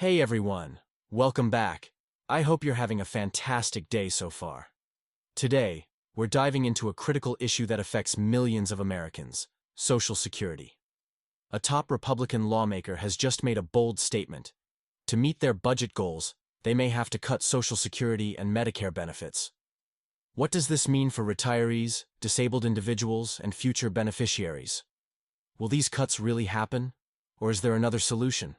Hey everyone, welcome back. I hope you're having a fantastic day so far. Today, we're diving into a critical issue that affects millions of Americans: Social Security. A top Republican lawmaker has just made a bold statement. To meet their budget goals, they may have to cut Social Security and Medicare benefits. What does this mean for retirees, disabled individuals, and future beneficiaries? Will these cuts really happen, or is there another solution?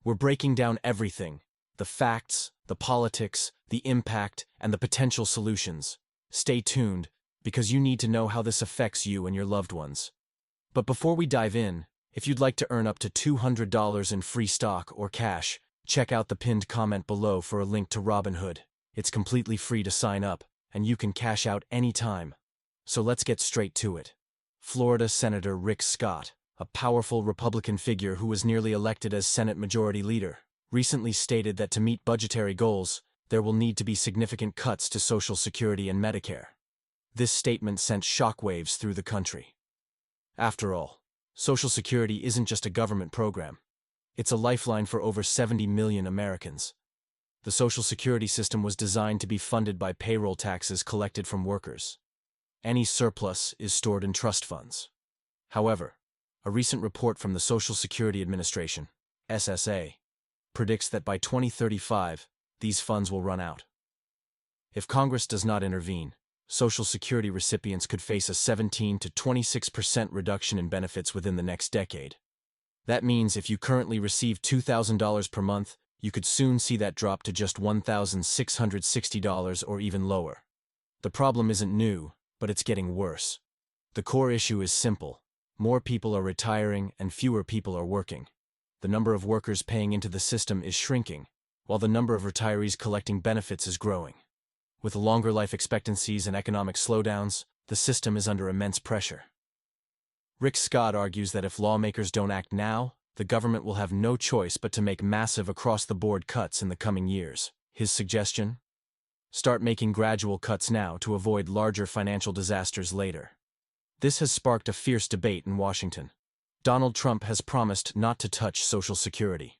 We're breaking down everything: the facts, the politics, the impact, and the potential solutions. Stay tuned, because you need to know how this affects you and your loved ones. But before we dive in, if you'd like to earn up to $200 in free stock or cash, check out the pinned comment below for a link to Robinhood. It's completely free to sign up, and you can cash out anytime. So let's get straight to it. Florida Senator Rick Scott, a powerful Republican figure who was nearly elected as Senate Majority Leader, recently stated that to meet budgetary goals, there will need to be significant cuts to Social Security and Medicare. This statement sent shockwaves through the country. After all, Social Security isn't just a government program. It's a lifeline for over 70 million Americans. The Social Security system was designed to be funded by payroll taxes collected from workers. Any surplus is stored in trust funds. However, a recent report from the Social Security Administration, SSA, predicts that by 2035, these funds will run out. If Congress does not intervene, Social Security recipients could face a 17 to 26% reduction in benefits within the next decade. That means if you currently receive $2,000 per month, you could soon see that drop to just $1,660 or even lower. The problem isn't new, but it's getting worse. The core issue is simple. More people are retiring and fewer people are working. The number of workers paying into the system is shrinking, while the number of retirees collecting benefits is growing. With longer life expectancies and economic slowdowns, the system is under immense pressure. Rick Scott argues that if lawmakers don't act now, the government will have no choice but to make massive across-the-board cuts in the coming years. His suggestion? Start making gradual cuts now to avoid larger financial disasters later. This has sparked a fierce debate in Washington. Donald Trump has promised not to touch Social Security.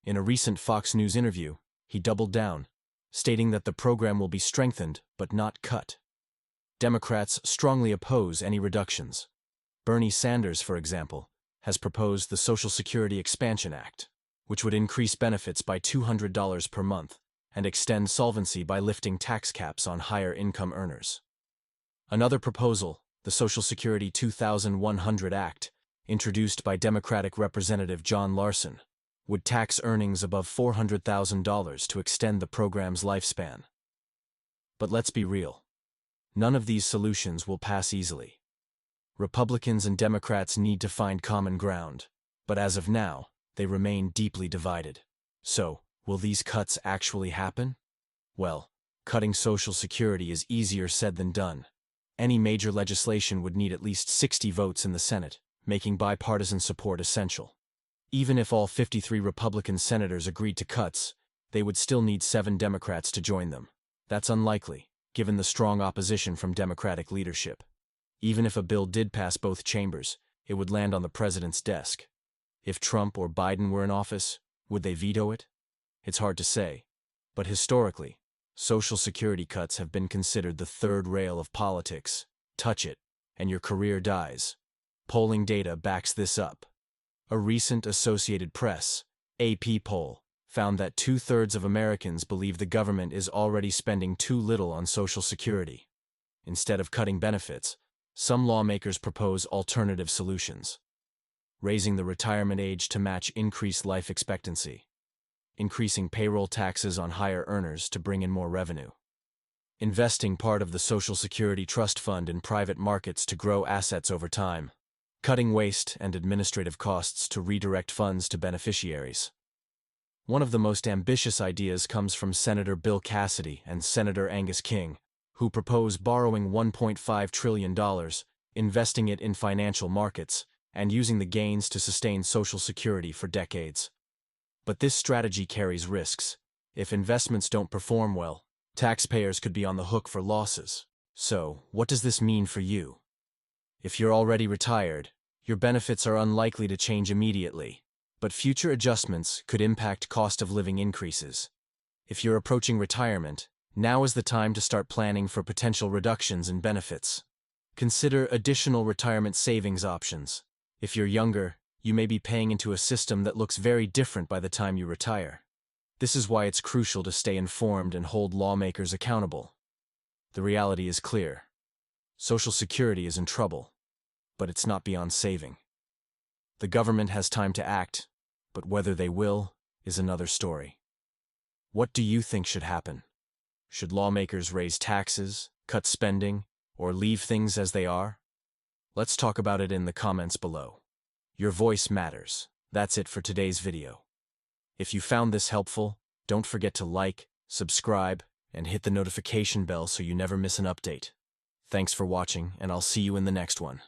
In a recent Fox News interview, he doubled down, stating that the program will be strengthened but not cut. Democrats strongly oppose any reductions. Bernie Sanders, for example, has proposed the Social Security Expansion Act, which would increase benefits by $200 per month and extend solvency by lifting tax caps on higher income earners. Another proposal, the Social Security 2100 Act, introduced by Democratic Representative John Larson, would tax earnings above $400,000 to extend the program's lifespan. But let's be real. None of these solutions will pass easily. Republicans and Democrats need to find common ground, but as of now, they remain deeply divided. So, will these cuts actually happen? Well, cutting Social Security is easier said than done. Any major legislation would need at least 60 votes in the Senate, making bipartisan support essential. Even if all 53 Republican senators agreed to cuts, they would still need 7 Democrats to join them. That's unlikely, given the strong opposition from Democratic leadership. Even if a bill did pass both chambers, it would land on the president's desk. If Trump or Biden were in office, would they veto it? It's hard to say, but historically, Social Security cuts have been considered the third rail of politics. Touch it, and your career dies. Polling data backs this up. A recent Associated Press, AP poll, found that 2/3 of Americans believe the government is already spending too little on Social Security. Instead of cutting benefits, some lawmakers propose alternative solutions: raising the retirement age to match increased life expectancy, increasing payroll taxes on higher earners to bring in more revenue, investing part of the Social Security Trust Fund in private markets to grow assets over time, cutting waste and administrative costs to redirect funds to beneficiaries. One of the most ambitious ideas comes from Senator Bill Cassidy and Senator Angus King, who propose borrowing $1.5 trillion, investing it in financial markets, and using the gains to sustain Social Security for decades. But this strategy carries risks. If investments don't perform well, taxpayers could be on the hook for losses. So, what does this mean for you? If you're already retired, your benefits are unlikely to change immediately. But future adjustments could impact cost of living increases. If you're approaching retirement, now is the time to start planning for potential reductions in benefits. Consider additional retirement savings options. If you're younger, you may be paying into a system that looks very different by the time you retire. This is why it's crucial to stay informed and hold lawmakers accountable. The reality is clear. Social Security is in trouble, but it's not beyond saving. The government has time to act, but whether they will is another story. What do you think should happen? Should lawmakers raise taxes, cut spending, or leave things as they are? Let's talk about it in the comments below. Your voice matters. That's it for today's video. If you found this helpful, don't forget to like, subscribe, and hit the notification bell so you never miss an update. Thanks for watching, and I'll see you in the next one.